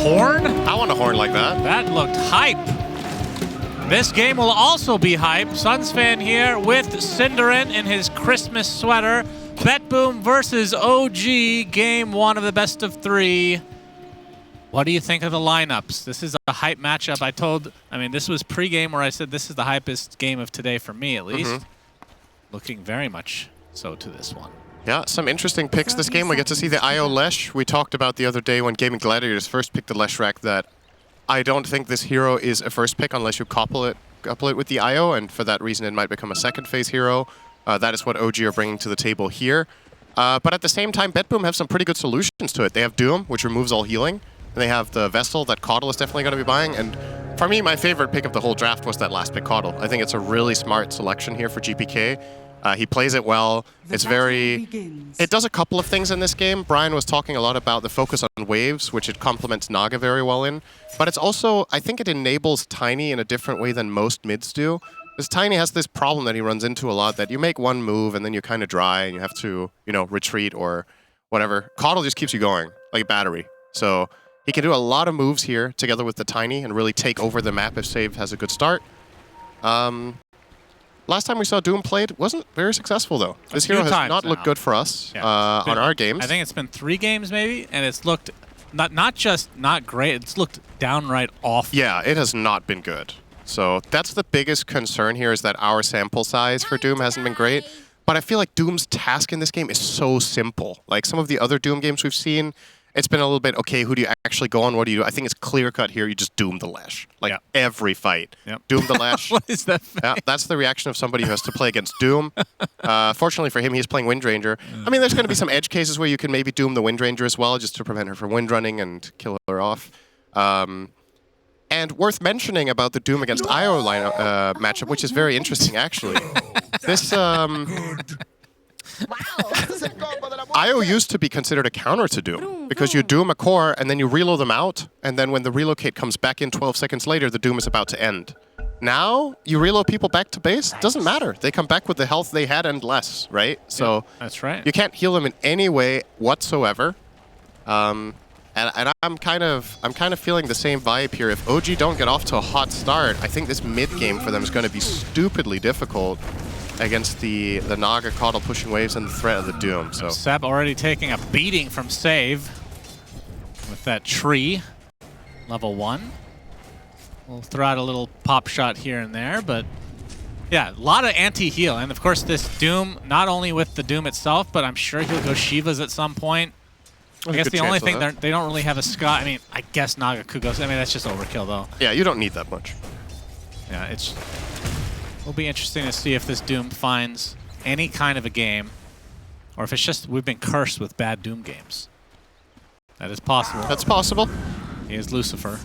horn? I want a horn like that. That looked hype. This game will also be hype. Suns fan here with Cinderin in his Christmas sweater. BetBoom versus OG, game 1 of the best of 3. What do you think of the lineups? This is a hype matchup. I mean, this was pre-game where I said this is the hypest game of today for me, at least. Looking very much so to this one. Yeah, some interesting picks this game. We get to see the IO Lesh. We talked about the other day when Gaming Gladiators first picked the Lesh rack that I don't think this hero is a first pick unless you couple it with the IO, and for that reason it might become a second phase hero. That is what OG are bringing to the table here. But at the same time, BetBoom have some pretty good solutions to it. They have Doom, which removes all healing. And they have the Vestal that Caudle is definitely going to be buying. And for me, my favorite pick of the whole draft was that last pick, Caudle. I think it's a really smart selection here for GPK. He plays it well. It does a couple of things in this game. Brian was talking a lot about the focus on waves, which it complements Naga very well in. But it's also, I think it enables Tiny in a different way than most mids do. Because Tiny has this problem that he runs into a lot, that you make one move and then you're kind of dry and you have to, retreat or whatever. Caudle just keeps you going, like a battery. So he can do a lot of moves here together with the Tiny and really take over the map if Save has a good start. Last time we saw Doom played wasn't very successful, though. This hero has not looked good for us on our games. I think it's been 3 games, maybe, and it's looked not just not great, it's looked downright awful. Yeah, it has not been good. So that's the biggest concern here, is that our sample size for Doom hasn't been great. But I feel like Doom's task in this game is so simple. Like some of the other Doom games we've seen, it's been a little bit, okay, who do you actually go on? What do you do? I think it's clear-cut here. You just Doom the Lash. Like every fight. Doom the Lash. What is that? That's the reaction of somebody who has to play against Doom. Fortunately for him, he's playing Windranger. I mean, there's going to be some edge cases where you can maybe Doom the Windranger as well, just to prevent her from windrunning and kill her off. And worth mentioning about the Doom against IO matchup, which is very interesting, actually. This... IO used to be considered a counter to Doom, because you Doom a core and then you reload them out, and then when the relocate comes back in 12 seconds later, the Doom is about to end. Now, you reload people back to base, doesn't matter. They come back with the health they had and less, right? So that's right. You can't heal them in any way whatsoever. And I'm kind of feeling the same vibe here. If OG don't get off to a hot start, I think this mid game for them is going to be stupidly difficult against the Naga Caudle pushing waves and the threat of the Doom. So Seb already taking a beating from Save with that tree, level 1. We'll throw out a little pop shot here and there, but yeah, a lot of anti-heal. And of course this Doom, not only with the Doom itself, but I'm sure he'll go Shivas at some point. I guess the only thing they don't really have a Scott. I mean, I guess Naga could go. I mean, that's just overkill though. Yeah, you don't need that much. Yeah, it'll be interesting to see if this Doom finds any kind of a game, or if it's just we've been cursed with bad Doom games. That is possible. That's possible. He is Lucifer.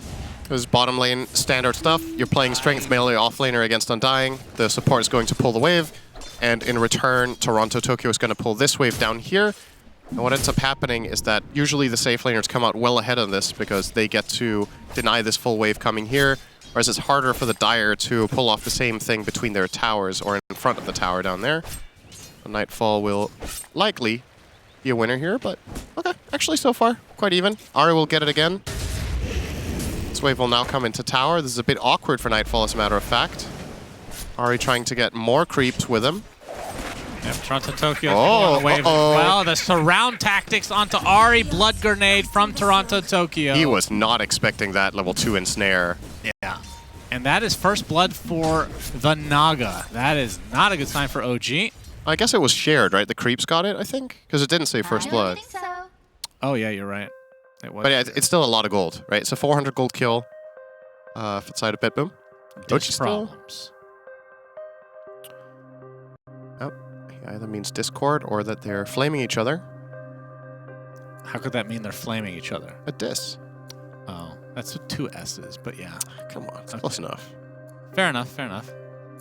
This is bottom lane standard stuff. You're playing strength melee offlaner against Undying. The support is going to pull the wave, and in return, Tokyo is going to pull this wave down here. And what ends up happening is that usually the safe laners come out well ahead of this because they get to deny this full wave coming here. Whereas it's harder for the Dire to pull off the same thing between their towers or in front of the tower down there. The Nightfall will likely be a winner here, but okay. Actually, so far, quite even. Ahri will get it again. This wave will now come into tower. This is a bit awkward for Nightfall, as a matter of fact. Ahri trying to get more creeps with him. Yep, Tokyo on the wave. Well, the surround tactics onto Ahri. Blood grenade from Tokyo. He was not expecting that level 2 ensnare. Yeah. And that is first blood for the Naga. That is not a good sign for OG. I guess it was shared, right? The creeps got it, I think? Because it didn't say first blood. So. Oh, yeah, you're right. It was. But yeah, it's still a lot of gold, right? It's a 400 gold kill inside of BetBoom. Problems. Oh, he either means Discord or that they're flaming each other. How could that mean they're flaming each other? A diss. Oh, that's with 2 S's, but yeah. Come on, it's close enough. Fair enough, fair enough.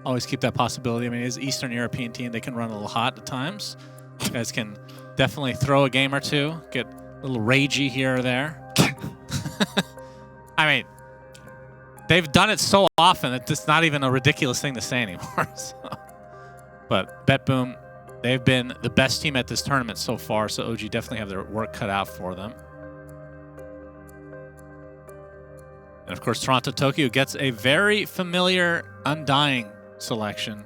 Always keep that possibility. I mean, it is Eastern European team. They can run a little hot at times. You guys can definitely throw a game or two, get a little ragey here or there. I mean, they've done it so often that it's not even a ridiculous thing to say anymore. So. But BetBoom, they've been the best team at this tournament so far, so OG definitely have their work cut out for them. And of course, Toronto Tokyo gets a very familiar Undying selection,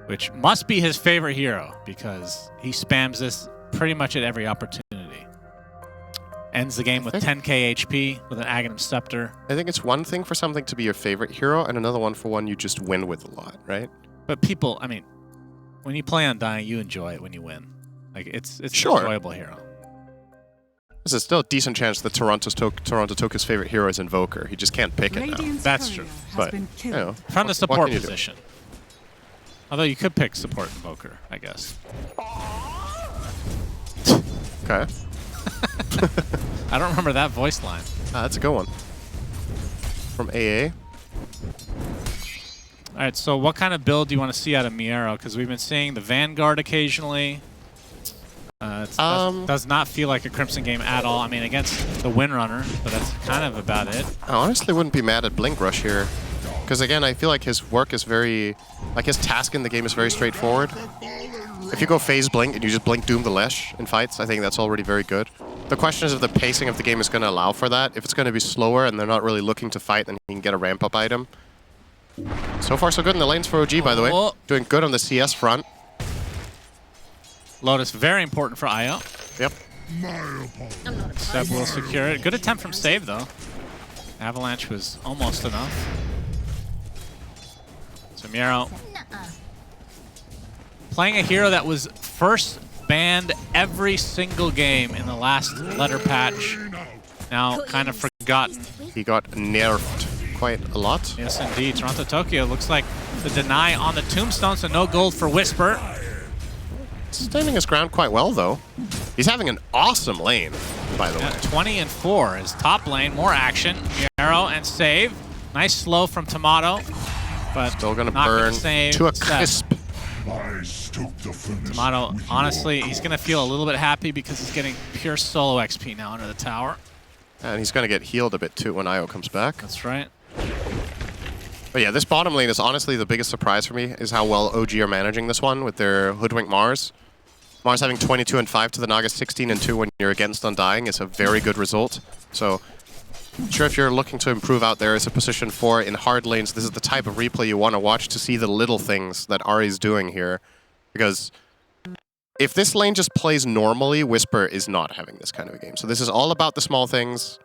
which must be his favorite hero because he spams this pretty much at every opportunity. Ends the game with 10k HP with an Aghanim Scepter. I think it's one thing for something to be your favorite hero and another one for one you just win with a lot, right? But people, I mean, when you play Undying, you enjoy it when you win. Like, it's Sure. an enjoyable hero. There's still a decent chance that Toronto Tokyo's favorite hero is Invoker. He just can't pick it now. That's true. But, you know, From the support can you do? position. Although you could pick support Invoker, I guess. Okay. I don't remember that voice line. That's a good one. From AA. All right, so what kind of build do you want to see out of Miero? Because we've been seeing the Vanguard occasionally. Does not feel like a Crimson game at all. I mean, against the Windrunner, but that's kind of about it. I honestly wouldn't be mad at Blink Rush here. Because again, I feel like his work is very... Like, his task in the game is very straightforward. If you go phase Blink and you just Blink Doom the Lesh in fights, I think that's already very good. The question is if the pacing of the game is going to allow for that. If it's going to be slower and they're not really looking to fight, then you can get a ramp-up item. So far, so good in the lanes for OG, by the way. Doing good on the CS front. Lotus, very important for IO. Yep. Seb will secure it. Good attempt from Save, though. Avalanche was almost enough. So Miero playing a hero that was first banned every single game in the last letter patch. Now kind of forgotten. He got nerfed quite a lot. Yes, indeed. Toronto Tokyo looks like the deny on the tombstone, so no gold for Whisper. Standing his ground quite well, though. He's having an awesome lane, by the way. 20 and 4 is top lane. More action. Miero and Save. Nice slow from Tomato, but still gonna not burn save to a crisp. Tomato, honestly, he's going to feel a little bit happy because he's getting pure solo XP now under the tower. And he's going to get healed a bit, too, when IO comes back. That's right. But yeah, this bottom lane is honestly the biggest surprise for me, is how well OG are managing this one with their Hoodwink Mars. Mars having 22 and 5 to the Naga 16 and 2 when you're against Undying is a very good result. So, sure, if you're looking to improve out there as a position 4 in hard lanes, this is the type of replay you want to watch to see the little things that Ari's doing here. Because if this lane just plays normally, Whisper is not having this kind of a game. So this is all about the small things.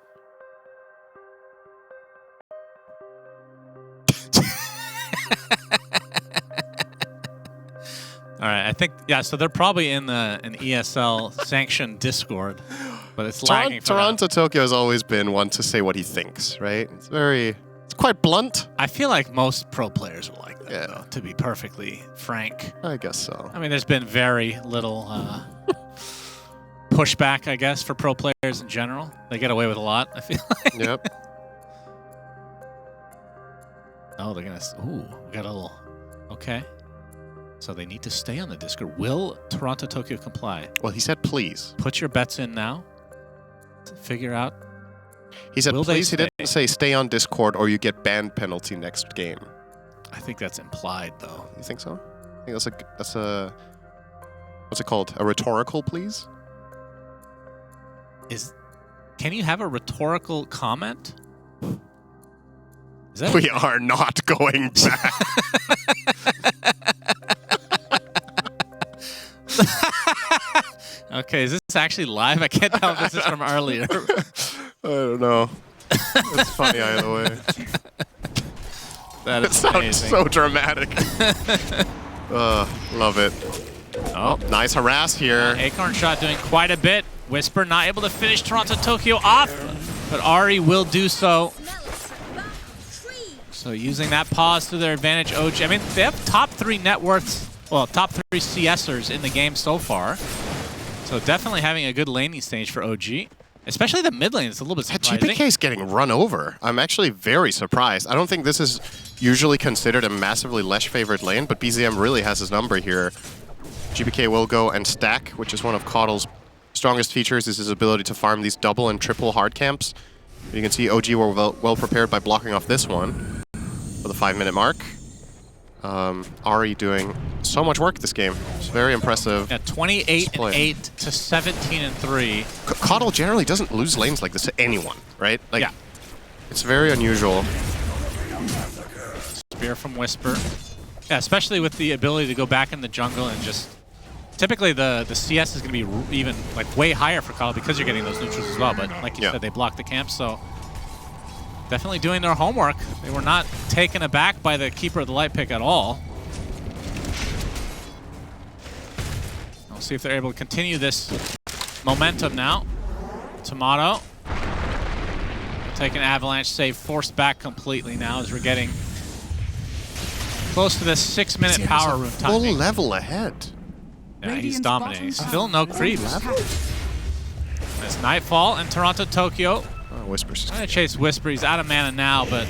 All right, I think, yeah, so they're probably in an ESL sanctioned Discord, but it's lagging for Toronto Tokyo has always been one to say what he thinks, right? It's quite blunt. I feel like most pro players are like that, though, to be perfectly frank. I guess so. I mean, there's been very little pushback, I guess, for pro players in general. They get away with a lot, I feel like. Yep. Oh, they're going to... Ooh, we got a little... Okay. So they need to stay on the Discord. Will Toronto Tokyo comply? Well, he said please. Put your bets in now to figure out. He said please. He didn't say stay on Discord or you get ban penalty next game. I think that's implied, though. You think so? I think that's a what's it called? A rhetorical please? Can you have a rhetorical comment? Is that we are not going back. Okay, is this actually live? I can't tell if this is from earlier. I don't know. It's funny either way. That is sounds amazing. So dramatic. Love it. Oh, nice harass here. Acorn Shot doing quite a bit. Whisper not able to finish Toronto Tokyo off, but Ari will do so. So using that pause to their advantage, OG. I mean, they have top 3 net worths, well, top 3 CSers in the game so far. So definitely having a good laning stage for OG. Especially the mid lane, it's a little bit surprising. GPK is getting run over. I'm actually very surprised. I don't think this is usually considered a massively Lesh-favored lane, but BZM really has his number here. GPK will go and stack, which is one of Caudle's strongest features, is his ability to farm these double and triple hard camps. You can see OG were well prepared by blocking off this one for the 5-minute mark. Ari doing so much work this game. It's very impressive. Yeah, 28 and 8 to 17 and 3. Caudle generally doesn't lose lanes like this to anyone, right? Like, yeah. It's very unusual. Spear from Whisper. Yeah, especially with the ability to go back in the jungle and just... Typically, the CS is going to be even like way higher for KotL because you're getting those neutrals as well. But like you said, they blocked the camp, so definitely doing their homework. They were not taken aback by the Keeper of the Light pick at all. We'll see if they're able to continue this momentum now. Tomato take an avalanche save, forced back completely now as we're getting close to this 6-minute power room timing. Full level ahead. Yeah, he's dominating. Still no creeps. It's Nightfall and Toronto Tokyo. Oh, Whisper's Trying to chase Whisper. He's out of mana now, but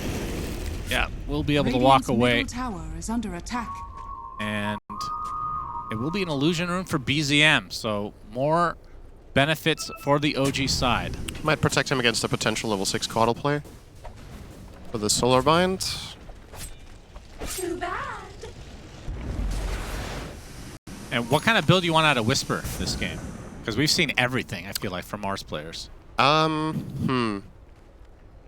yeah, we'll be able to walk away. Tower is under attack. And it will be an illusion room for BZM, so more benefits for the OG side. Might protect him against a potential level 6 KotL play. For the Solar Bind. Too bad. And what kind of build do you want out of Whisper this game? Because we've seen everything, I feel like, from Mars players. I mean,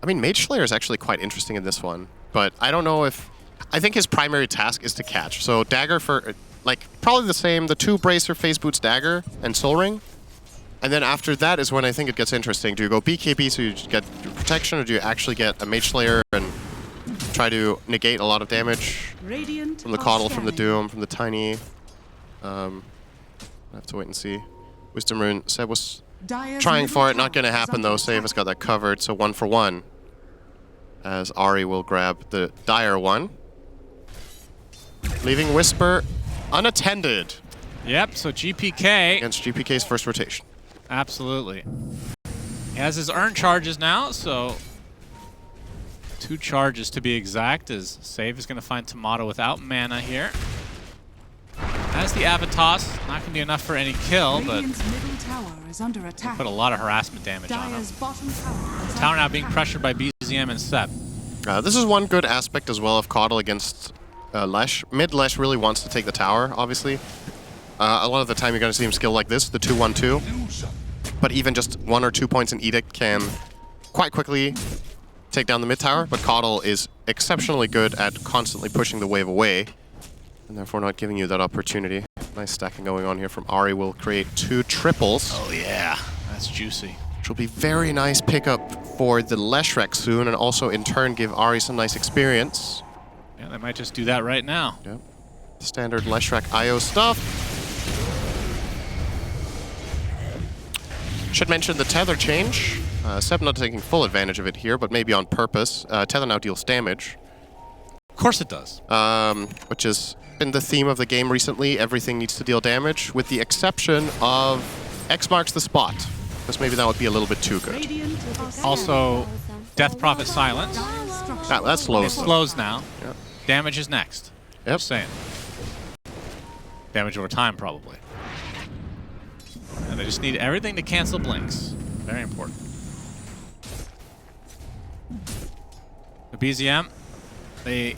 Mage Slayer is actually quite interesting in this one, but I don't know if... I think his primary task is to catch. So Dagger for, like, probably the same, the 2 Bracer, Phase Boots, Dagger, and Soul Ring. And then after that is when I think it gets interesting. Do you go BKB so you get your protection, or do you actually get a Mage Slayer and try to negate a lot of damage from the KotL, from the Doom, from the Tiny? I have to wait and see. Wisdom Rune, Seb was trying for it, not going to happen though. Save has got that covered, so 1 for 1. As Ahri will grab the Dire one. Leaving Whisper unattended. Yep, so GPK... Against GPK's first rotation. Absolutely. He has his earn charges now, so 2 charges to be exact, as Save is going to find Tomato without mana here. Has the Avatos, not going to be enough for any kill, but middle tower is under attack. put a lot of harassment damage on him. Dire's bottom tower is Tower now under being attack. pressured by BZM and Sep. This is one good aspect as well of KotL against Lesh. Mid-Lesh really wants to take the tower, obviously. A lot of the time you're going to see him skill like this, the 2-1-2. But even just 1 or 2 points in Edict can quite quickly take down the mid tower. But KotL is exceptionally good at constantly pushing the wave away, and therefore not giving you that opportunity. Nice stacking going on here from Ahri will create 2 triples. Oh yeah, that's juicy. Which will be very nice pickup for the Leshrac soon, and also in turn give Ahri some nice experience. Yeah, they might just do that right now. Yep. Standard Leshrac IO stuff. Should mention the tether change. Seb not taking full advantage of it here, but maybe on purpose. Tether now deals damage. Of course it does. Which has been the theme of the game recently. Everything needs to deal damage, with the exception of X marks the spot. Because maybe that would be a little bit too good. Also, Death Prophet Silence. That slows. It slows now. Yep. Damage is next. Yep. Just saying. Damage over time, probably. And they just need everything to cancel blinks. Very important. The BZM, I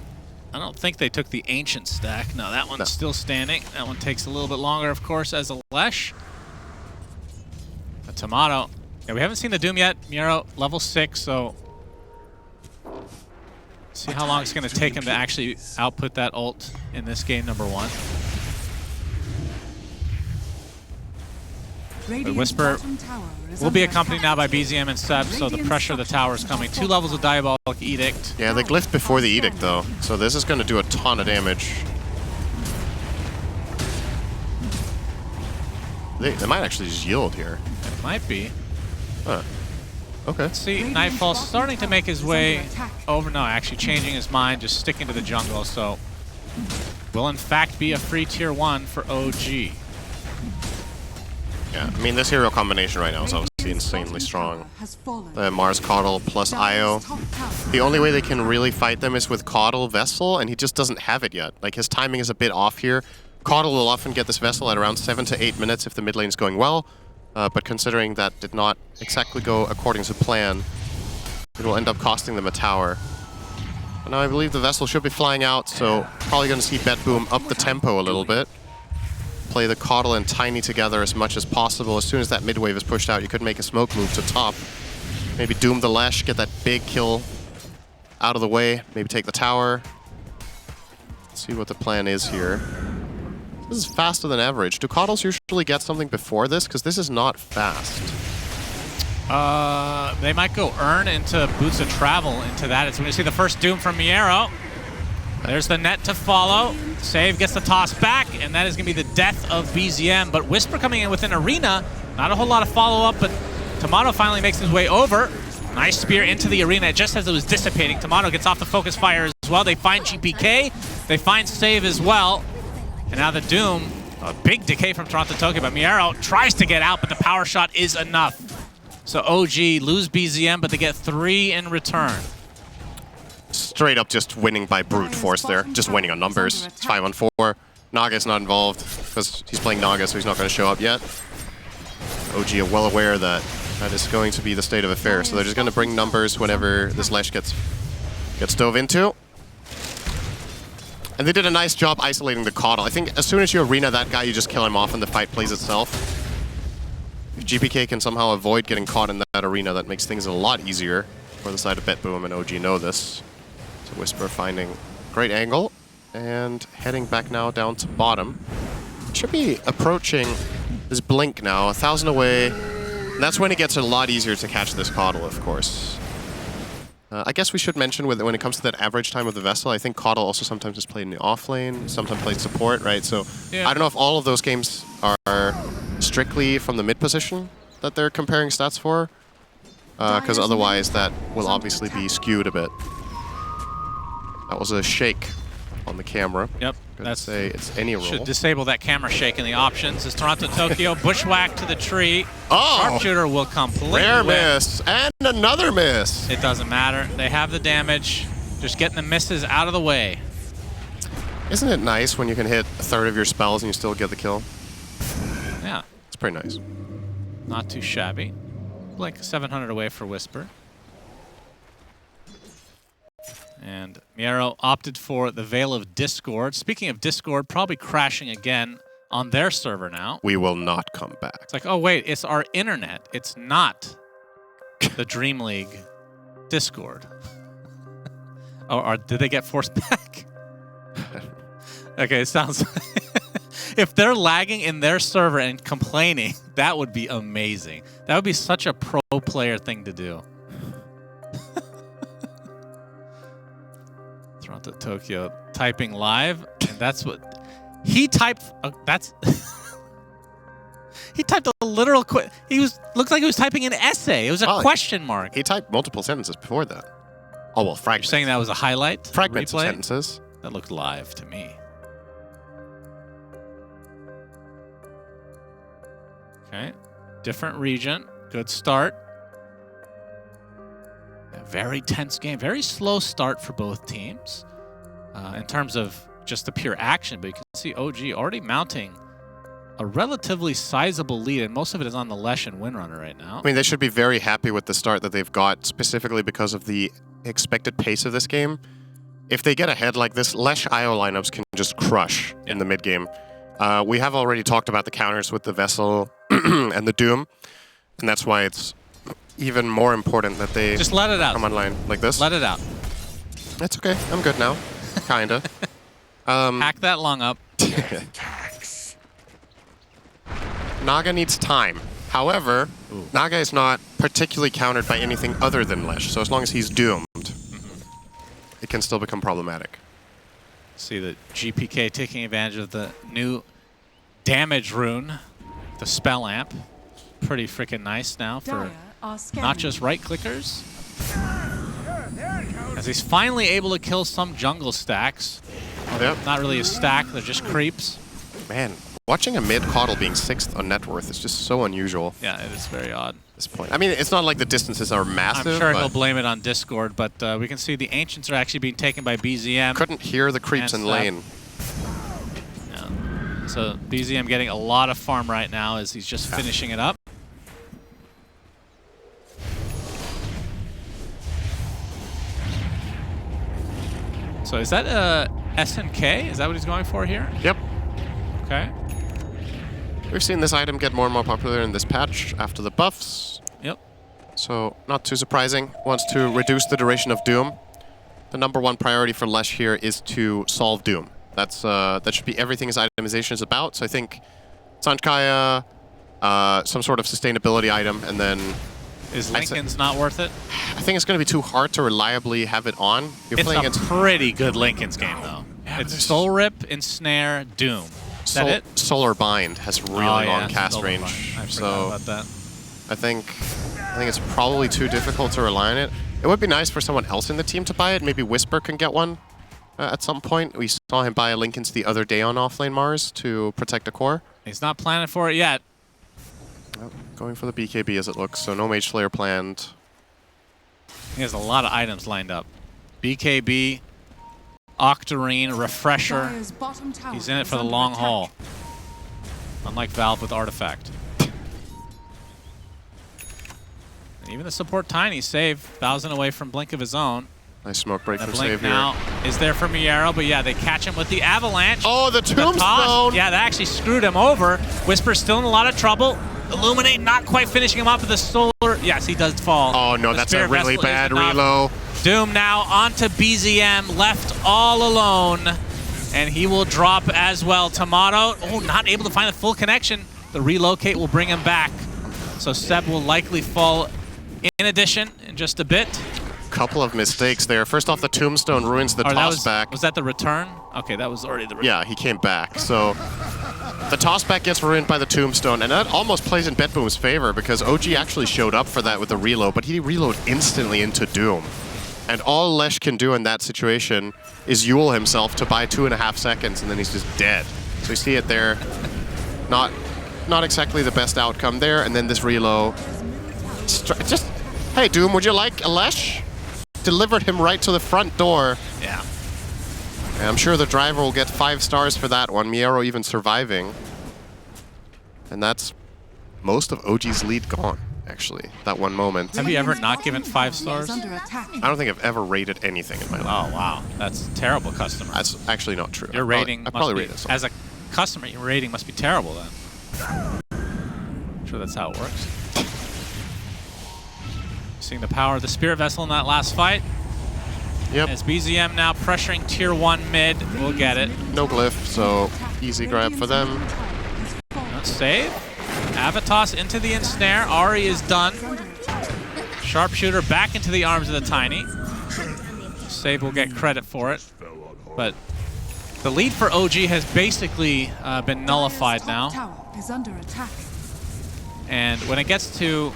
don't think they took the Ancient stack. No, that one's still standing. That one takes a little bit longer, of course, as a Lesh. A Tomato. Yeah, we haven't seen the Doom yet. Miro, level 6, so... See how long it's going to take him to actually output that ult in this game, number 1. The Whisper will be accompanied now by BZM and Seb, so the pressure of the tower is coming. 2 levels of Diabolic Edict. Yeah, they glyphed before the Edict, though, so this is going to do a ton of damage. They might actually just yield here. It might be. Huh. Okay. Let's see, Nightfall starting to make his way over. No, actually changing his mind, just sticking to the jungle, so will in fact be a free tier 1 for OG. Yeah, I mean, this hero combination right now is obviously insanely strong. The Mars KotL plus IO. The only way they can really fight them is with KotL Vessel, and he just doesn't have it yet. Like, his timing is a bit off here. KotL will often get this Vessel at around 7 to 8 minutes if the mid lane is going well, but considering that did not exactly go according to plan, it will end up costing them a tower. And now I believe the Vessel should be flying out, so probably going to see BetBoom up the tempo a little bit. Play the KotL and Tiny together as much as possible. As soon as that mid wave is pushed out, you could make a smoke move to top. Maybe Doom the Lesh, get that big kill out of the way, maybe take the tower. Let's see what the plan is here. This is faster than average. Do Coddles usually get something before this? Because this is not fast. They might go Earn into Boots of Travel into that. It's when you see the first Doom from Miero. There's the net to follow. Save gets the toss back, and that is going to be the death of BZM. But Whisper coming in with an Arena. Not a whole lot of follow-up, but Tomato finally makes his way over. Nice spear into the Arena just as it was dissipating. Tomato gets off the focus fire as well. They find GPK. They find Save as well. And now the Doom, a big decay from Toronto Tokyo, but Miero tries to get out, but the power shot is enough. So OG lose BZM, but they get 3 in return. Straight up just winning by brute force there. Just winning on numbers. It's 5-on-4. Naga's not involved because he's playing Naga, so he's not going to show up yet. OG are well aware that that is going to be the state of affairs, so they're just going to bring numbers whenever this Lesh gets dove into. And they did a nice job isolating the Coddle. I think as soon as you arena that guy, you just kill him off and the fight plays itself. If GPK can somehow avoid getting caught in that arena, that makes things a lot easier for the side of BetBoom, and OG know this. So Whisper finding great angle and heading back now down to bottom. Should be approaching this blink now, 1,000 away. And that's when it gets a lot easier to catch this Coddle, of course. I guess we should mention when it comes to that average time of the vessel, I think Coddle also sometimes is played in the off lane, sometimes played support, right? So yeah. I don't know if all of those games are strictly from the mid position that they're comparing stats for, because otherwise that will obviously be skewed a bit. That was a shake on the camera. Yep. That's it's any roll. Should disable that camera shake in the options. As Toronto Tokyo bushwhack to the tree. Oh! Sharpshooter will completely rare whip. miss and another miss. It doesn't matter. They have the damage. Just getting the misses out of the way. Isn't it nice when you can hit a third of your spells and you still get the kill? Yeah. It's pretty nice. Not too shabby. Like 700 away for Whisper. And Miero opted for the Veil of Discord. Speaking of Discord, probably crashing again on their server now. We will not come back. It's like, oh wait, it's our internet. It's not the DreamLeague Discord. Or did they get forced back? Okay, it sounds if they're lagging in their server and complaining, that would be amazing. That would be such a pro player thing to do. Toronto Tokyo typing live, and that's what he typed. That's he typed a literal looks like he was typing an essay. It was a question mark. He typed multiple sentences before that. Oh well, fragments. You're saying that was a highlight? Fragments of replay? sentences. That looked live to me. Okay, different region. Good start. A very tense game. Very slow start for both teams in terms of just the pure action. But you can see OG already mounting a relatively sizable lead, and most of it is on the Lesh and Windrunner right now. I mean, they should be very happy with the start that they've got, specifically because of the expected pace of this game. If they get ahead like this, Lesh IO lineups can just crush in the mid game. We have already talked about the counters with the Vessel and the Doom, and that's why it's even more important that they just let it out. Come online like this. Let it out. That's okay. I'm good now. Kinda. Hack that lung up. Naga needs time. However, Naga is not particularly countered by anything other than Lesh, so as long as he's doomed, it can still become problematic. See the GPK taking advantage of the new damage rune, the spell amp. Pretty freaking nice now for not just right clickers. As he's finally able to kill some jungle stacks. Not really a stack, they're just creeps. Man, watching a mid Coddle being 6th on net worth is just so unusual. Yeah, it is very odd. At this point. I mean, it's not like the distances are massive. I'm sure he'll blame it on Discord, but we can see the Ancients are actually being taken by BZM. Couldn't hear the creeps in lane. Yeah. So BZM getting a lot of farm right now as he's just finishing it up. So is that SNK? Is that what he's going for here? Yep. Okay. We've seen this item get more and more popular in this patch after the buffs. Yep. So not too surprising. Wants to reduce the duration of Doom. the #1 priority for Lesh here is to solve Doom. That's that should be everything his itemization is about. So I think Sanchkaya, some sort of sustainability item, and then... Is Lincoln's not worth it? I think it's going to be too hard to reliably have it on. You're It's playing a pretty good Lincoln's game, though. Yeah, it's Soul Rip, Ensnare, Doom. Is that it? Solar Bind has really long cast Solar range. Bind. I so forgot about that. I think it's probably too difficult to rely on it. It would be nice for someone else in the team to buy it. Maybe Whisper can get one at some point. We saw him buy a Lincoln's the other day on offlane Mars to protect the core. He's not planning for it yet. Well, going for the BKB as it looks, so no Mage Slayer planned. He has a lot of items lined up. BKB, Octarine, Refresher. Dire's bottom tower He's in it is for the under long attack. haul. Unlike Valve with Artifact. And even the support Tiny save 1,000 away from Blink of his own. Nice smoke break The from Blink Save here. now is there for Miero, but yeah, they catch him with the Avalanche. Oh, the toss. Tombstone! Yeah, that actually screwed him over. Whisper's still in a lot of trouble. Illuminate not quite finishing him off with the solar. Yes, he does fall. Oh no, The that's a Spirit really Vessel is bad enough. reload. Doom now onto BZM, left all alone. And he will drop as well. Tomato, oh, not able to find the full connection. The relocate will bring him back. So Seb will likely fall in addition in just a bit. Couple of mistakes there. First off, the Tombstone ruins the toss back. Was that the return? Okay, that was already the return. Yeah, he came back. So the toss back gets ruined by the Tombstone, and that almost plays in BetBoom's favor because OG actually showed up for that with the reload, but he reload instantly into Doom. And all Lesh can do in that situation is Yule himself to buy 2.5 seconds, and then he's just dead. So you see it there. Not exactly the best outcome there, and then this reload. Just, hey Doom, would you like a Lesh? Delivered him right to the front door. Yeah. And I'm sure the driver will get 5 stars for that one. Miero even surviving. And that's most of OG's lead gone, actually, that one moment. Have you ever not given 5 stars? Is under attack. I don't think I've ever rated anything in my life. Oh, wow. That's terrible customer. That's actually not true. Your rating I probably must rated be, something. as a customer, your rating must be terrible then. I'm sure that's how it works. Seeing the power of the Spirit Vessel in that last fight. Yep, As BZM now pressuring tier 1 mid. We'll get it. no glyph, so easy grab for them. Save. Avatos into the ensnare. Ari is done. Sharpshooter back into the arms of the Tiny. Save will get credit for it. But the lead for OG has basically been nullified now. Tower is under attack. And when it gets to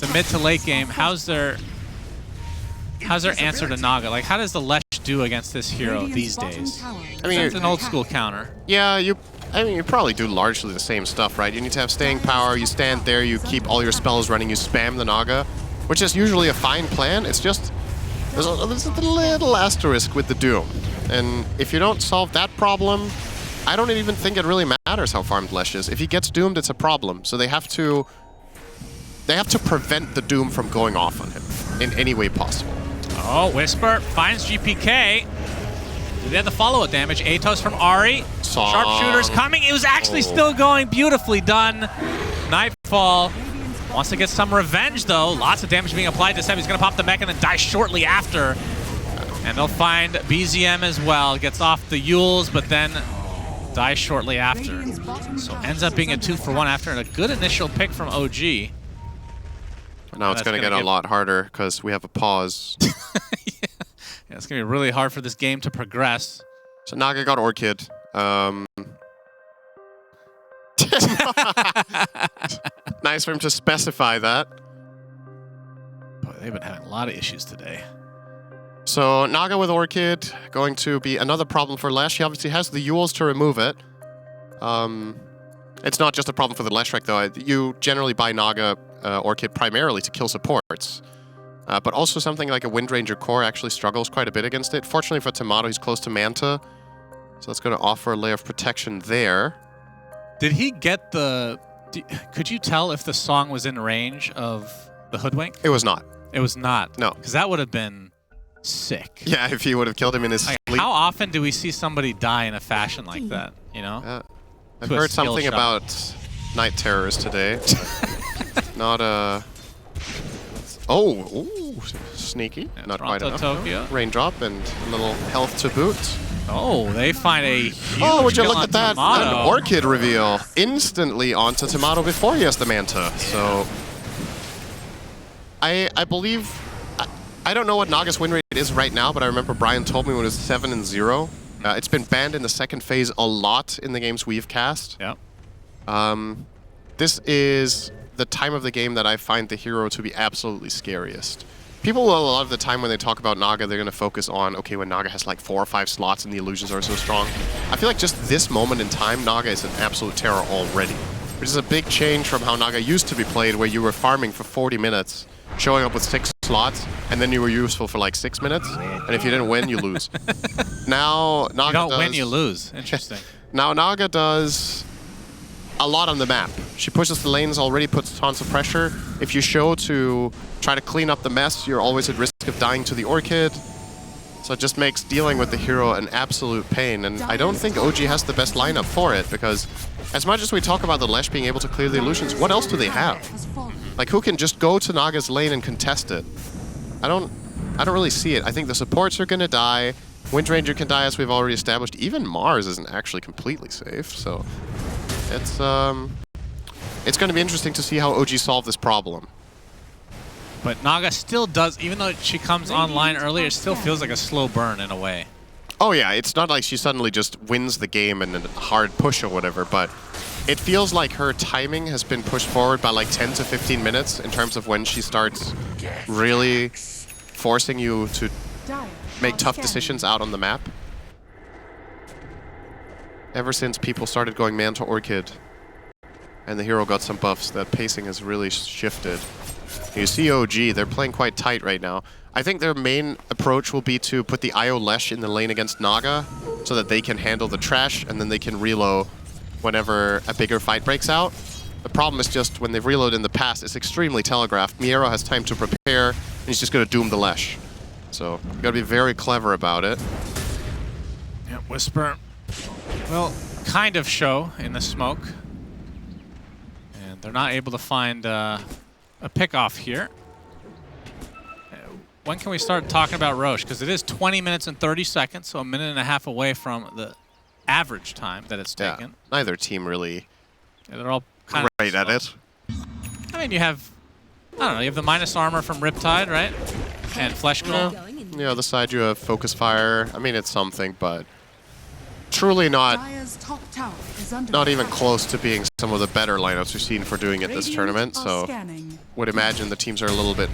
the mid to late game, how's their answer to Naga? Like, how does the Lesh do against this hero these days? I mean, It's an old school counter. Yeah, you probably do largely the same stuff, right? You need to have staying power, you stand there, you keep all your spells running, you spam the Naga, which is usually a fine plan. It's just, there's a little asterisk with the Doom. And if you don't solve that problem, I don't even think it really matters how farmed Lesh is. If he gets doomed, it's a problem. So they have to prevent the Doom from going off on him in any way possible. Oh, Whisper finds GPK. Do they have the follow-up damage? Atos from Ari. Song. Sharpshooter's coming. It was actually still going. Beautifully done. Nightfall wants to get some revenge, though. Lots of damage being applied to Seb. He's going to pop the mech and then die shortly after. And they'll find BZM as well. Gets off the Yules, but then dies shortly after. So ends up being a 2-for-1 after and a good initial pick from OG. Now it's going to get a lot harder because we have a pause. Yeah, it's going to be really hard for this game to progress. So Naga got Orchid. Nice for him to specify that. Boy, they've been having a lot of issues today. So Naga with Orchid, going to be another problem for Lesh. He obviously has the Yules to remove it. It's not just a problem for the Leshrac though. You generally buy Naga Orchid primarily to kill supports. But also something like a Windranger core actually struggles quite a bit against it. Fortunately for Tomato, he's close to Manta. So that's going to offer a layer of protection there. Did he get the... Could you tell if the song was in range of the Hoodwink? It was not. It was not. No. Because that would have been sick. Yeah, if he would have killed him in his Like, sleep. how often do we see somebody die in a fashion like that, you know? I've To a heard skill something shot. about night terrors today. Not Oh, ooh, sneaky. Yeah, Not quite enough. Tokyo. Raindrop and a little health to boot. Oh, they find a huge Oh, would you kill look on at that? Tomato. An Orchid reveal instantly onto Tomato before he has the Manta. So I believe, I don't know what Naga's win rate is right now, but I remember Brian told me when it was 7-0. It's been banned in the second phase a lot in the games we've cast. Yep. This is the time of the game that I find the hero to be absolutely scariest. People will, a lot of the time when they talk about Naga, they're going to focus on, okay, when Naga has like 4 or 5 slots and the illusions are so strong. I feel like just this moment in time, Naga is an absolute terror already. Which is a big change from how Naga used to be played, where you were farming for 40 minutes, showing up with 6 slots, and then you were useful for like 6 minutes, and if you didn't win, you lose. Now, Naga You don't win, you lose. Interesting. Now, Naga does a lot on the map. She pushes the lanes already, puts tons of pressure. If you show to try to clean up the mess, you're always at risk of dying to the Orchid. So it just makes dealing with the hero an absolute pain, and I don't think OG has the best lineup for it, because as much as we talk about the Lesh being able to clear the illusions, what else do they have? Like, who can just go to Naga's lane and contest it? I don't really see it. I think the supports are gonna die. Wind Ranger can die, as we've already established. Even Mars isn't actually completely safe, so it's gonna be interesting to see how OG solve this problem. But Naga still does, even though she comes online earlier, it still feels like a slow burn in a way. Oh yeah, it's not like she suddenly just wins the game in a hard push or whatever, but it feels like her timing has been pushed forward by like 10 to 15 minutes in terms of when she starts really forcing you to make tough decisions out on the map. Ever since people started going Manta Orchid and the hero got some buffs, that pacing has really shifted. You see OG, they're playing quite tight right now. I think their main approach will be to put the IO Lesh in the lane against Naga so that they can handle the trash and then they can reload whenever a bigger fight breaks out. The problem is just when they've reloaded in the past, it's extremely telegraphed. Miero has time to prepare and he's just going to doom the Lesh. So you got to be very clever about it. Yeah, Whisper will kind of show in the smoke. And they're not able to find a pick-off here. When can we start talking about Roche? Because it is 20 minutes and 30 seconds, so a minute and a half away from the average time that it's taken. Yeah, neither team really they're all kind great of at it. I mean, you have, I don't know, you have the minus armor from Riptide, right? And Flesh Glow. Yeah, other side you have Focus Fire. I mean, it's something, but truly not even close to being some of the better lineups we've seen for doing it this tournament. So would imagine the teams are a little bit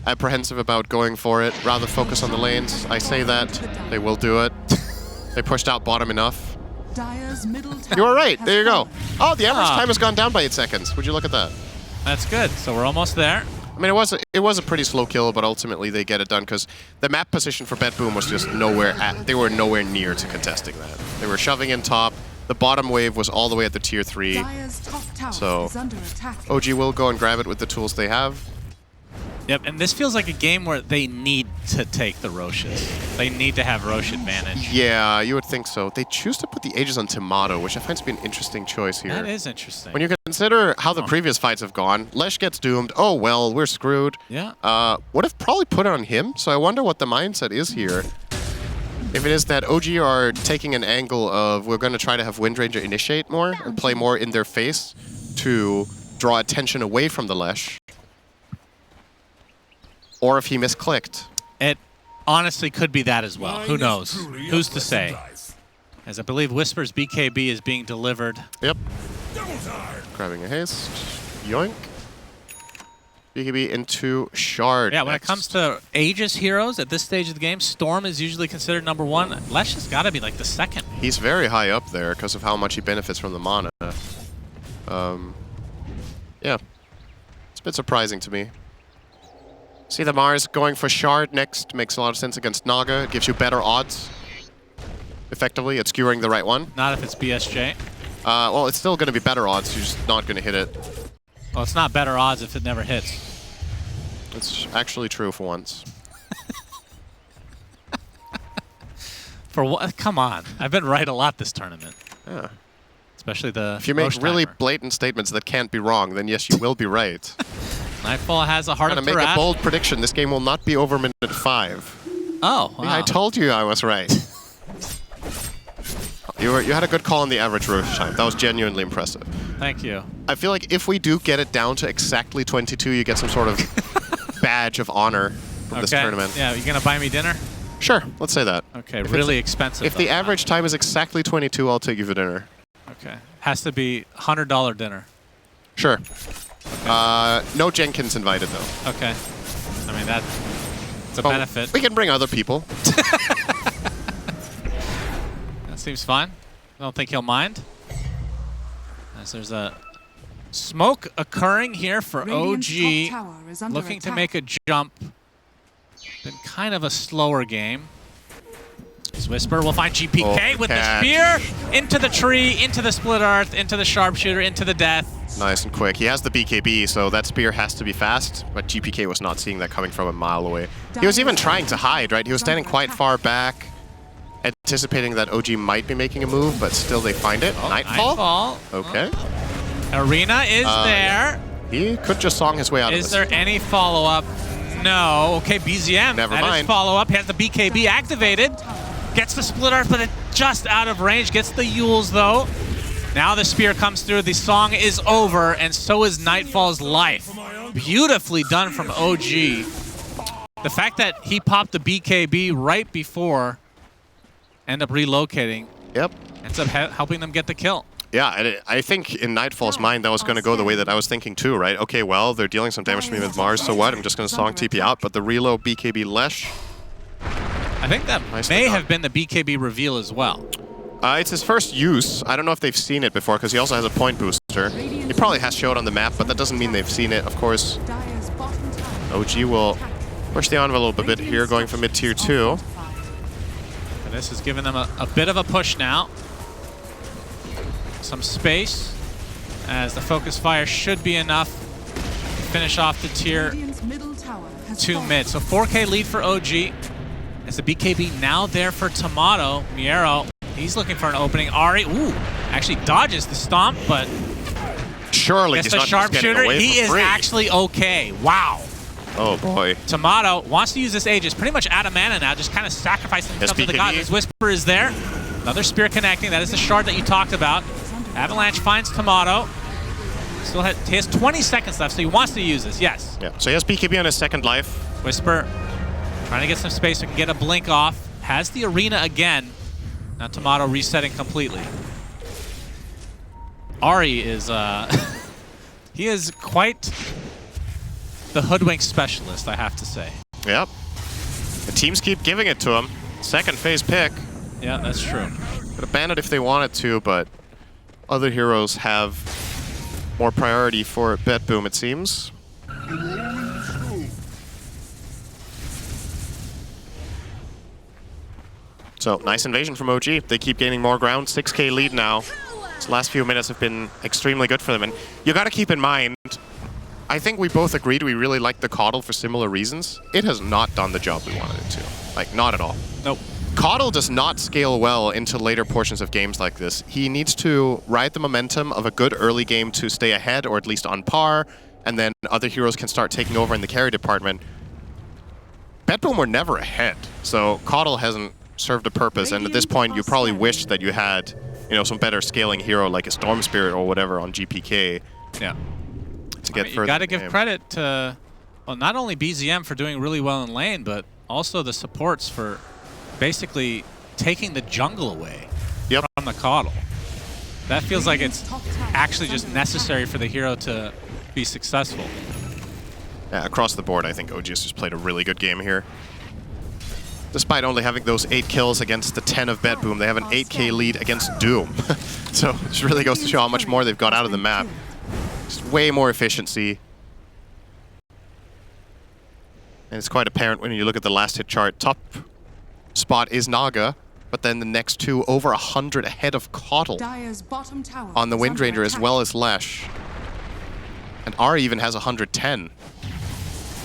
apprehensive about going for it. Rather focus on the lanes. I say that. They will do it. They pushed out bottom enough. You were right. There you go. Oh, the average time has gone down by 8 seconds. Would you look at that? That's good. So we're almost there. I mean, it was a pretty slow kill, but ultimately they get it done because the map position for BetBoom was just nowhere they were nowhere near to contesting that. They were shoving in top. The bottom wave was all the way at the tier 3. So OG will go and grab it with the tools they have. Yep, and this feels like a game where they need to take the Roches. They need to have Roche advantage. Yeah, you would think so. They choose to put the Aegis on Tomato, which I find to be an interesting choice here. That is interesting. When you consider how the previous fights have gone, Lesh gets doomed. Oh, well, we're screwed. Yeah. Would have probably put it on him, so I wonder what the mindset is here. If it is that OG are taking an angle of we're going to try to have Wind Ranger initiate more and play more in their face to draw attention away from the Lesh. Or if he misclicked. It honestly could be that as well. Who knows? Who's to say? As I believe Whisper's BKB is being delivered. Yep. Grabbing a haste. Yoink. BKB into Shard. Yeah, when it comes to Aegis heroes at this stage of the game, Storm is usually considered #1. Lesh has got to be like the second. He's very high up there because of how much he benefits from the mana. Yeah. It's a bit surprising to me. See the Mars going for Shard next. Makes a lot of sense against Naga. It gives you better odds. Effectively, it's skewering the right one. Not if it's BSJ. Well, it's still going to be better odds. You're just not going to hit it. Well, it's not better odds if it never hits. It's actually true for once. For what? Come on. I've been right a lot this tournament. Yeah. Especially the If you make Roche really timer. blatant statements that can't be wrong, then yes, you will be right. Nightfall has a heart I'm of gonna make a Tarat. bold prediction. This game will not be over minute 5. Oh, wow. Yeah, I told you I was right. You had a good call on the average rotation time. That was genuinely impressive. Thank you. I feel like if we do get it down to exactly 22, you get some sort of badge of honor from this tournament. Yeah, you gonna buy me dinner? Sure, let's say that. Okay, really expensive. If the average time is exactly 22, I'll take you for dinner. Okay. Has to be $100 dinner. Sure. No Jenkins invited, though. Okay. I mean, it's a benefit. We can bring other people. That seems fine. I don't think he'll mind. As there's a smoke occurring here for OG. Looking to make a jump. Been kind of a slower game. This Whisper will find GPK with the spear. Into the tree, into the split earth, into the sharpshooter, into the death. Nice and quick. He has the BKB, so that spear has to be fast, but GPK was not seeing that coming from a mile away. He was even trying to hide, right? He was standing quite far back, anticipating that OG might be making a move, but still they find it. Nightfall? Okay. Arena is there. He could just song his way out of this. Is there any follow-up? No. Okay, BZM. Never that mind. Is follow-up. He has the BKB activated. Gets the split earth, but it's just out of range. Gets the Yules, though. Now the spear comes through. The song is over, and so is Nightfall's life. Beautifully done from OG. The fact that he popped the BKB right before, end up relocating. Yep. Ends up helping them get the kill. Yeah, and I think in Nightfall's mind that was going to go the way that I was thinking too, right? Okay, well, they're dealing some damage to me with Mars, so what? I'm just going to song TP out, but the reload BKB Lesh. I think that may have been the BKB reveal as well. It's his first use. I don't know if they've seen it before, because he also has a point booster. He probably has showed on the map, but that doesn't mean they've seen it, of course. OG will push the envelope a bit here, going for mid-tier 2. And this is giving them a bit of a push now. Some space, as the focus fire should be enough to finish off the tier 2 mid. So 4K lead for OG. As the BKB now there for Tomato. Miero, he's looking for an opening. Ari, actually dodges the stomp, but surely gets he's the not sharpshooter. He is actually okay. Wow. Oh boy. Tomato wants to use this Aegis, pretty much out of mana now, just kind of sacrificing himself to the gods. His Whisper is there. Another spear connecting. That is the shard that you talked about. Avalanche finds Tomato. He has 20 seconds left, so he wants to use this, yes. Yeah, so he has BKB on his second life. Whisper trying to get some space so he can get a blink off. Has the arena again. Now Tomato resetting completely. Ari is, he is quite the hoodwink specialist, I have to say. Yep. The teams keep giving it to him. Second phase pick. Yeah, that's true. Could have banned it if they wanted to, but other heroes have more priority for BetBoom, it seems. So, nice invasion from OG. They keep gaining more ground. 6K lead now. These last few minutes have been extremely good for them. And you got to keep in mind, I think we both agreed we really like the Coddle for similar reasons. It has not done the job we wanted it to. Like, not at all. Nope. Coddle does not scale well into later portions of games like this. He needs to ride the momentum of a good early game to stay ahead, or at least on par, and then other heroes can start taking over in the carry department. BetBoom were never ahead, so Coddle hasn't served a purpose, and at this point you probably wished that you had, you know, some better scaling hero like a Storm Spirit or whatever on GPK. Yeah. To get further. You got to give credit to, well, not only BZM for doing really well in lane, but also the supports for basically taking the jungle away from the Coddle. That feels like it's actually just necessary for the hero to be successful. Yeah, across the board, I think OG just played a really good game here. Despite only having those 8 kills against the 10 of BetBoom, they have an 8K lead against Doom. So this really goes to show how much more they've got out of the map. Just way more efficiency. And it's quite apparent when you look at the last hit chart. Top spot is Naga, but then the next two over 100 ahead of Coddle on the Wind Ranger as well as Lesh. And Ari even has 110.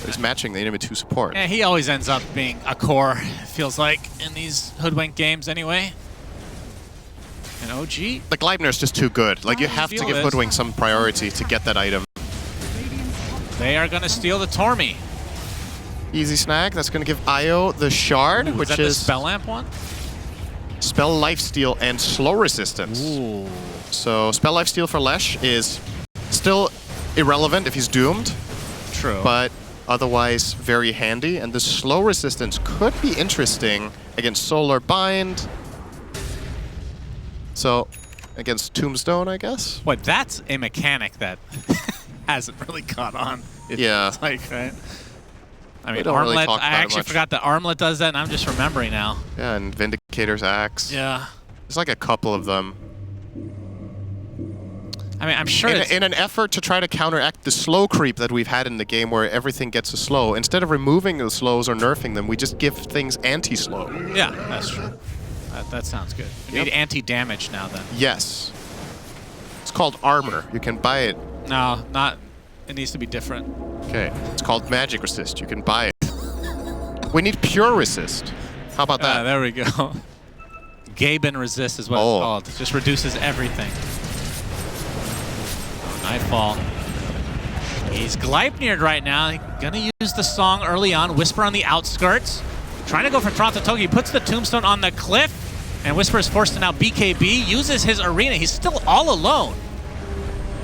He's matching the enemy 2 support. Yeah, he always ends up being a core, feels like, in these hoodwink games anyway. And OG? The Gleipnir is just too good. Like, you have to give Hoodwink some priority to get that item. They are going to steal the Tormy. Easy snag. That's going to give Io the shard, which is that the is spell lamp one? spell lifesteal and slow resistance. Ooh. So spell lifesteal for Lesh is still irrelevant if he's doomed. True. But otherwise very handy. And the slow resistance could be interesting against Solar Bind. So against Tombstone, I guess. But that's a mechanic that hasn't really caught on. Yeah. It's like, right? I mean, don't really Armlet, talk I about it actually much. forgot that Armlet does that, and I'm just remembering now. Yeah, and Vindicator's Axe. Yeah. There's like a couple of them. I mean, I'm sure it's... In an effort to try to counteract the slow creep that we've had in the game where everything gets a slow, instead of removing the slows or nerfing them, we just give things anti-slow. Yeah, that's true. That sounds good. You need anti-damage now, then. Yes. It's called armor. You can buy it. No, not... It needs to be different. Okay. It's called magic resist. You can buy it. We need pure resist. How about that? There we go. Gaben resist is what it's called. It just reduces everything. Nightfall. He's Gleipnir'd right now. He's gonna use the song early on. Whisper on the outskirts. Trying to go for Toronto Togi. He puts the tombstone on the cliff. And Whisper is forced to now BKB. Uses his arena. He's still all alone.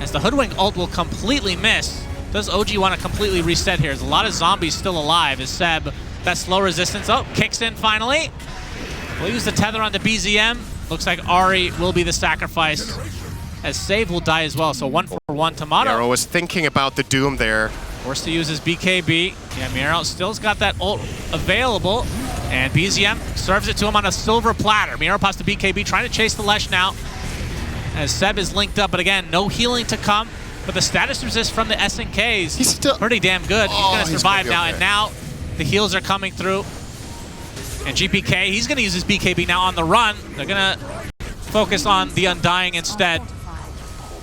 As the Hoodwink ult will completely miss. Does OG want to completely reset here? There's a lot of zombies still alive as Seb, that slow resistance, kicks in finally. We'll use the tether on the BZM. Looks like Ari will be the sacrifice, as Save will die as well. So 1-for-1 Tomato. Miro was thinking about the Doom there. Forced to use his BKB. Yeah, Miro still's got that ult available. And BZM serves it to him on a silver platter. Miro pops the BKB, trying to chase the Lesh now. As Seb is linked up, but again, no healing to come. But the status resist from the SNKs, He's still pretty damn good. He's going to survive now, and now the heals are coming through. And GPK, he's going to use his BKB now on the run. They're going to focus on the Undying instead.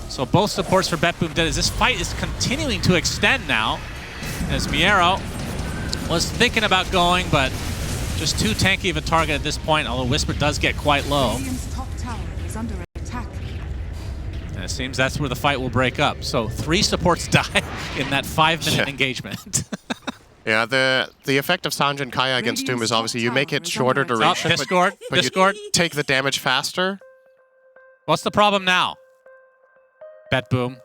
So both supports for BetBoom dead as this fight is continuing to extend now. As Miero was thinking about going, but just too tanky of a target at this point, although Whisper does get quite low. Radiant's top tower is under attack. And it seems that's where the fight will break up. So 3 supports die in that 5-minute engagement. Yeah, the effect of Sanjin and Kaya against Doom is obviously you make it shorter duration, Discord, but Discord. you take the damage faster. What's the problem now? BetBoom.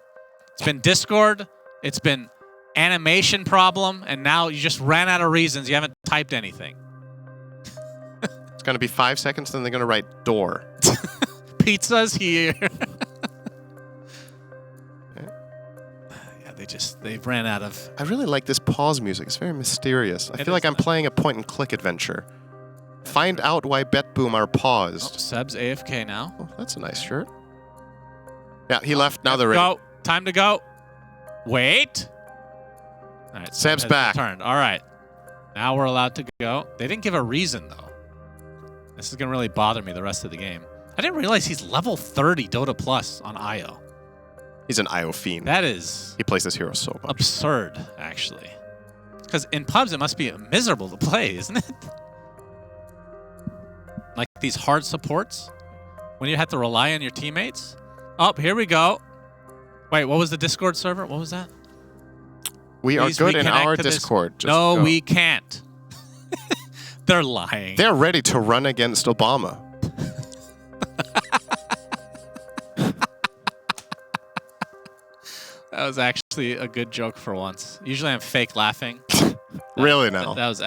It's been Discord, it's been animation problem, and now you just ran out of reasons. You haven't typed anything. It's going to be 5 seconds, then they're going to write door. Pizza's here. They ran out of... I really like this pause music. It's very mysterious. I feel like I'm playing a point-and-click adventure. Find out why BetBoom are paused. Seb's AFK now. Oh, that's a nice shirt. Yeah, he left. Now they're ready. Go. Time to go. Wait. All right. Seb's back. Returned. All right. Now we're allowed to go. They didn't give a reason, though. This is going to really bother me the rest of the game. I didn't realize he's level 30 Dota Plus on IO. He's an IO fiend. That is... He plays this hero so much. Absurd, actually. Because in pubs, it must be miserable to play, isn't it? Like these hard supports, when you have to rely on your teammates. Oh, here we go. Wait, what was the Discord server? What was that? We are good in our Discord. Just no, go. we can't. They're lying. They're ready to run against Obama. That was actually a good joke for once. Usually I'm fake laughing. Really now? That was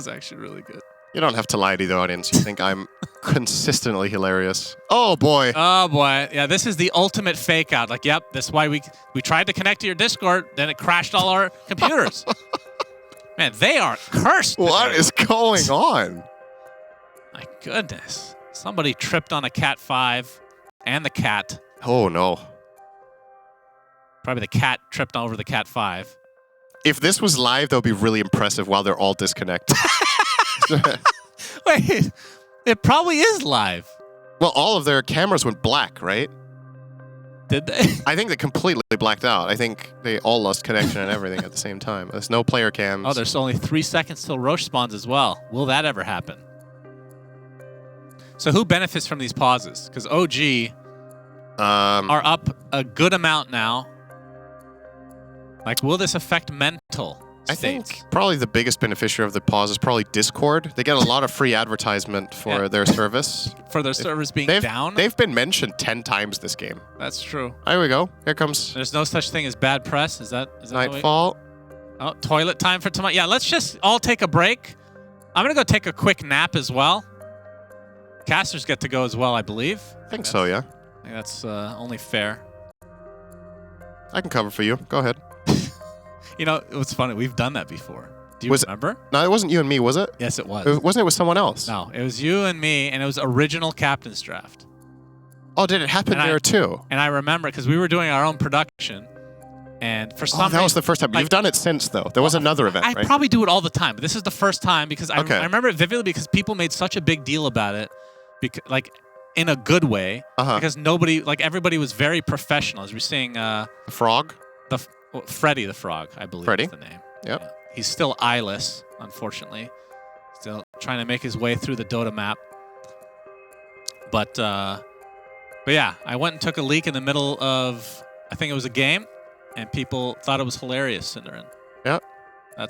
actually really good. You don't have to lie to the audience. You think I'm consistently hilarious. Oh, boy. Oh, boy. Yeah, this is the ultimate fake out. Like, yep, that's why we tried to connect to your Discord, then it crashed all our computers. Man, they are cursed. What is going on? My goodness. Somebody tripped on a Cat 5 and the cat. Oh, no. Probably the cat tripped over the Cat 5. If this was live, that would be really impressive while they're all disconnected. Wait, it probably is live. Well, all of their cameras went black, right? Did they? I think they completely blacked out. I think they all lost connection and everything at the same time. There's no player cams. Oh, there's only 3 seconds till Roche spawns as well. Will that ever happen? So who benefits from these pauses? Because OG are up a good amount now. Like, will this affect mental I states? think probably the biggest beneficiary of the pause is probably Discord. They get a lot of free advertisement for their service. For their servers being down? They've been mentioned 10 times this game. That's true. There we go. Here comes There's no such thing as bad press. Is that Nightfall. Oh, toilet time for tomorrow. Yeah, let's just all take a break. I'm going to go take a quick nap as well. Casters get to go as well, I believe. I think so, yeah. I think that's only fair. I can cover for you. Go ahead. You know, it was funny. We've done that before. Do you remember? No, it wasn't you and me, was it? Yes, it was. Wasn't it with someone else? No, it was you and me, and it was original captain's draft. Oh, did it happen there too? And I remember because we were doing our own production, and for some reason, that was the first time. You've done it since, though. There was another event, I right? probably do it all the time, but this is the first time because I remember it vividly because people made such a big deal about it, like in a good way, because everybody was very professional. As we're seeing, the frog, Freddy the Frog, I believe is the name. Yep. Yeah. He's still eyeless, unfortunately. Still trying to make his way through the Dota map. But yeah, I went and took a leak in the middle of, I think it was a game, and people thought it was hilarious, Cinderin. Yep.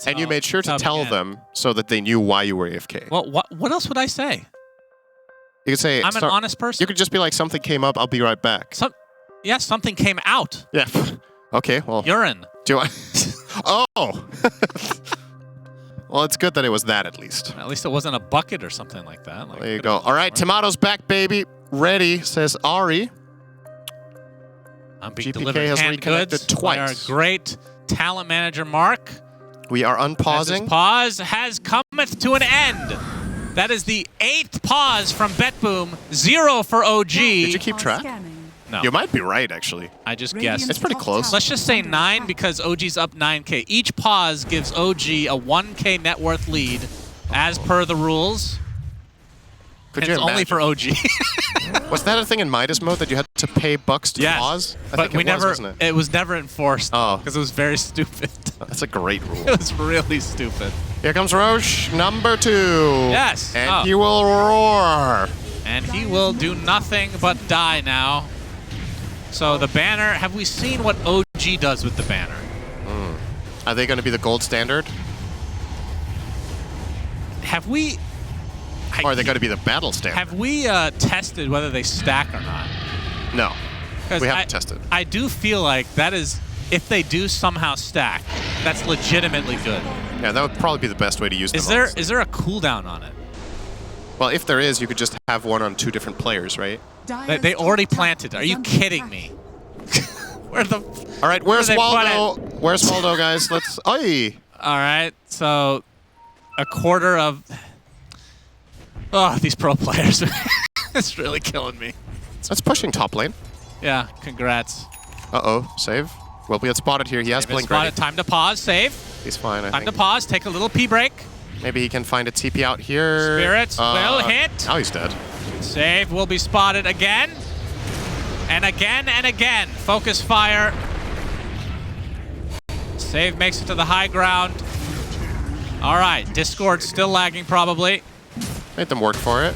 And you made sure to tell them so that they knew why you were AFK. Well, what else would I say? You could say, I'm an honest person. You could just be like, something came up, I'll be right back. Something came out. Yeah. Okay, well. Urine. Do I? Oh! Well, it's good that it was that at least. At least it wasn't a bucket or something like that. Like, there you go. All right, Tomato's back, baby. Ready, says Ari. I'm being GPK delivered has hand reconnected goods twice. By our great talent manager, Mark. We are unpausing. Pause has cometh to an end. That is the 8th pause from BetBoom. 0 for OG. Did you keep track? No. You might be right, actually. I just guessed. It's pretty close. Let's just say 9 because OG's up 9K. Each pause gives OG a 1K net worth lead as per the rules. Could you it's only for OG. Was that a thing in Midas mode that you had to pay bucks to pause? But it was never enforced because it was very stupid. That's a great rule. It was really stupid. Here comes Roche, number 2. Yes. And he will roar. And he will do nothing but die now. So the banner, have we seen what OG does with the banner? Are they going to be the gold standard? Have we... Or are they going to be the battle standard? Have we tested whether they stack or not? No. We haven't tested. I do feel like that is, if they do somehow stack, that's legitimately good. Yeah, that would probably be the best way to use them. Is there a cooldown on it? Well, if there is, you could just have one on 2 different players, right? They already planted. Are you kidding me? Where the? All right, where's Waldo? Where's Waldo, guys? Let's. Oi! All right, so a quarter of. Oh, these pro players. It's really killing me. That's pushing top lane. Yeah, congrats. Uh-oh, save. Well, we get spotted here. He has blink ready. Time to pause, save. He's fine, I think. Time to pause, take a little pee break. Maybe he can find a TP out here. Spirits will hit. Now he's dead. Save will be spotted again. And again and again. Focus fire. Save makes it to the high ground. All right, Discord still lagging probably. Made them work for it.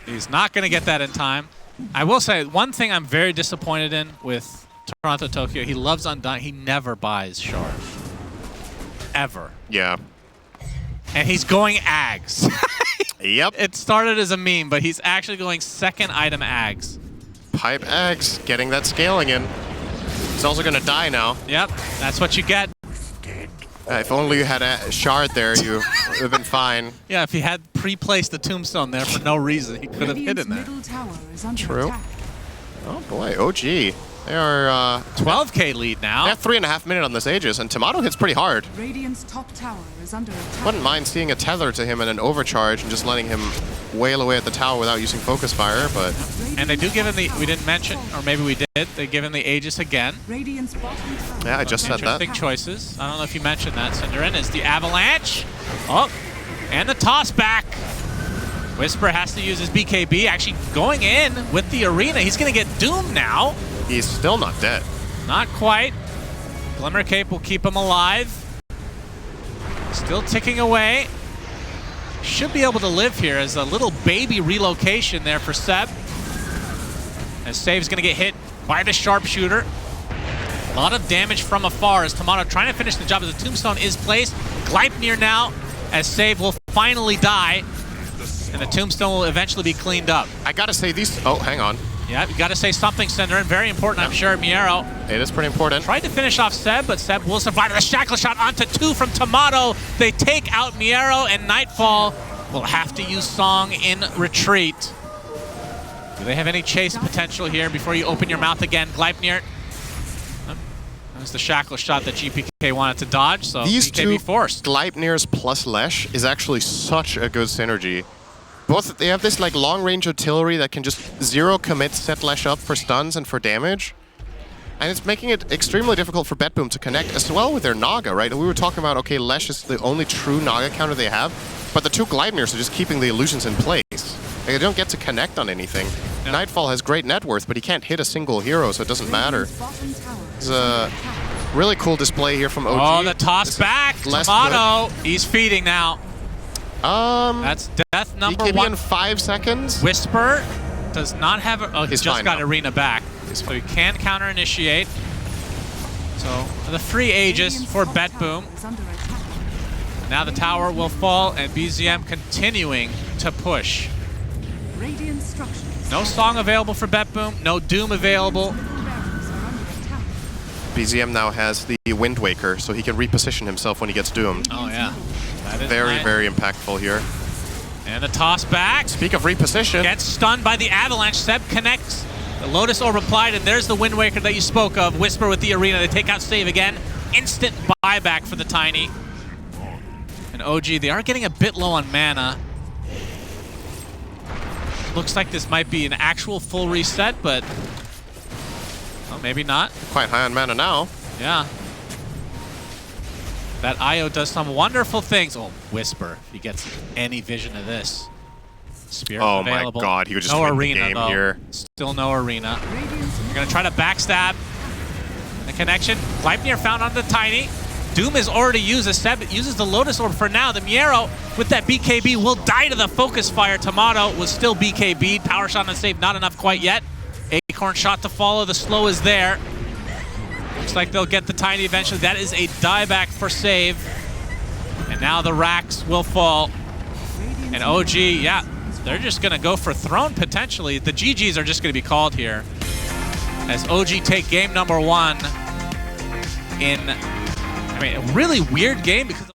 He's not going to get that in time. I will say, one thing I'm very disappointed in with Toronto Tokyo, he loves Undying. He never buys Shard. Ever. Yeah. And he's going Ags. Yep. It started as a meme, but he's actually going second item Ags. Pipe Ags, getting that scaling in. He's also going to die now. Yep, that's what you get. If only you had a Shard there, you would have been fine. Yeah, if he had pre-placed the tombstone there for no reason, he could have hidden there. True. Oh boy, OG. They are 12K lead now. They have 3.5 minutes on this Aegis, and Tomato hits pretty hard. Radiant's top tower is under attack. Wouldn't mind seeing a tether to him and an overcharge and just letting him wail away at the tower without using focus fire, but... And they do give him the... We didn't mention, or maybe we did. They give him the Aegis again. Radiant's bottom tower. Yeah, I just said that. Interesting choices. I don't know if you mentioned that, Cinderin. Is the Avalanche. Oh, and the toss back. Whisper has to use his BKB, actually going in with the arena. He's going to get doomed now. He's still not dead. Not quite. Glimmer Cape will keep him alive. Still ticking away. Should be able to live here as a little baby relocation there for Seb. As Save's going to get hit by the sharpshooter. A lot of damage from afar as Tomato trying to finish the job as the tombstone is placed. Gleipnir now as Save will finally die. And the tombstone will eventually be cleaned up. I gotta say these... Oh, hang on. Yeah, you got to say something, Synderen. Very important, I'm sure. Miero It is pretty important. tried to finish off Seb, but Seb will survive. The shackle shot onto 2 from Tomato. They take out Miero, and Nightfall will have to use Song in retreat. Do they have any chase potential here before you open your mouth again? Gleipnir. That was the shackle shot that GPK wanted to dodge, so These BKB two forced. Gleipnirs plus Lesh is actually such a good synergy. Both, they have this like long-range artillery that can just zero commit set Lesh up for stuns and for damage. And it's making it extremely difficult for BetBoom to connect as well with their Naga, right? We were talking about, okay, Lesh is the only true Naga counter they have, but the 2 Gleipnirs are just keeping the illusions in place. Like, they don't get to connect on anything. Yeah. Nightfall has great net worth, but he can't hit a single hero, so it doesn't matter. It's a really cool display here from OG. Oh, the toss back. Tomato, he's feeding now. That's death number BKB 1. in 5 seconds. Whisper does not have a... Oh, he's just fine got now. Arena back. So he can counter-initiate. So the free Aegis for BetBoom. Now the tower will fall, and BZM continuing to push. No Song available for BetBoom. No Doom available. BZM now has the Wind Waker, so he can reposition himself when he gets doomed. Oh, yeah. That is Very, nice. very impactful here. And the toss back. Speak of reposition. Gets stunned by the Avalanche. Seb connects. The Lotus Orb applied, and there's the Wind Waker that you spoke of. Whisper with the Arena. They take out Save again. Instant buyback for the Tiny. And OG, they are getting a bit low on mana. Looks like this might be an actual full reset, but... well, maybe not. Quite high on mana now. Yeah. That IO does some wonderful things. Oh, Whisper, if he gets any vision of this. Spirit Oh available. my god, he would just no win arena, the game though. here. Still no arena. You're going to try to backstab the connection. Gleipnir found on the Tiny. Doom is already used. Seb uses the Lotus Orb for now. The Miero with that BKB will die to the focus fire. Tomato was still BKB'd. Power shot on Save, not enough quite yet. Acorn shot to follow. The slow is there. Looks like they'll get the Tiny eventually. That is a dieback for Save. And now the racks will fall. And OG, yeah, they're just going to go for Throne potentially. The GGs are just going to be called here. As OG take game number 1 in, I mean, a really weird game because